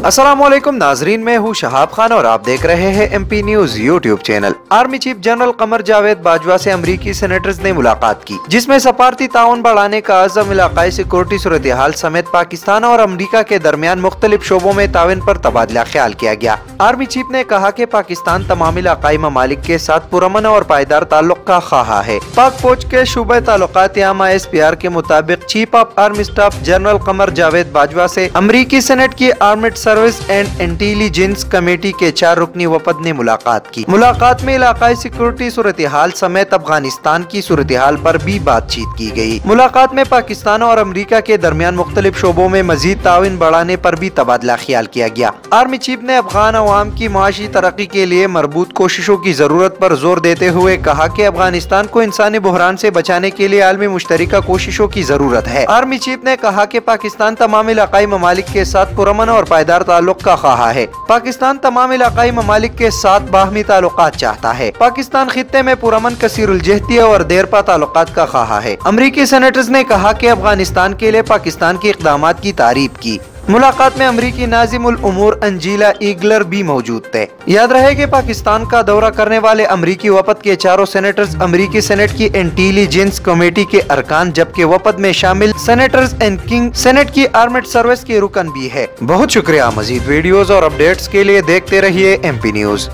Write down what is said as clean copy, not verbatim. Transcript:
अस्सलामुअलैकुम नाजरीन, मैं हूँ शहाब खान और आप देख रहे हैं MP news YouTube channel. Army chief general Qamar Javed Bajwa से अमरीकी सेनेटर्स ने मुलाकात की, जिसमें सफारती ताउन बढ़ाने का अज़म, इलाकाई सिक्योरिटी सूरत हाल समेत पाकिस्तान और अमरीका के दरमियान मुख्तलिफ शोबों में ताउन पर तबादला ख्याल किया गया। आर्मी चीफ ने कहा कि पाकिस्तान तमाम इलाकाई ममालिक के साथ पुरअमन और पायदार ताल्लुक का ख्वाह है। पाक फौज के शूबे ताल्लुकात आमा SPR के मुताबिक chief of army staff general Qamar Javed Bajwa से अमरीकी सेनेट की armed service and intelligence committee के 4 रुकनी वफद ने मुलाकात की। मुलाकात में इलाकाई सिक्योरिटी सूरत हाल समेत अफगानिस्तान की सूरत हाल पर भी बातचीत की गई। मुलाकात में पाकिस्तान और अमरीका के दरमियान मुख्तलिफ शोबों में मजीद ताउन बढ़ाने पर भी तबादला ख्याल किया गया। आर्मी चीफ ने अफगान अवाम की माशी तरक्की के लिए मरबूत कोशिशों की जरूरत पर जोर देते हुए कहा कि अफगानिस्तान को इंसानी बहरान से बचाने के लिए आलमी मुश्तरका कोशिशों की जरूरत है। आर्मी चीफ ने कहा कि पाकिस्तान तमाम इलाकाई ममालिक के साथ पुरअमन और पायदार ताल्लुक का ख्वाह है। पाकिस्तान तमाम इलाकाई ममालिक के साथ बाहमी ताल्लुकात चाहता है। पाकिस्तान खित्ते में पुरअमन, कसीरुल-जहती और देरपा ताल्लुकात का ख्वाह है। अमरीकी सेनेटर्स ने कहा कि अफगानिस्तान के लिए पाकिस्तान के इक़दामात की तारीफ की। मुलाकात में अमरीकी नाज़िमुल उमूर अंजीला ईगलर भी मौजूद थे। याद रहे कि पाकिस्तान का दौरा करने वाले अमरीकी वफद के 4 सेनेटर्स अमरीकी सेनेट की इंटेलिजेंस कमेटी के अरकान, जबकि वफद में शामिल सेनेटर्स एंड किंग सेनेट की आर्मेड सर्विस के रुकन भी है। बहुत शुक्रिया। मजीद वीडियोस और अपडेट्स के लिए देखते रहिए MP न्यूज।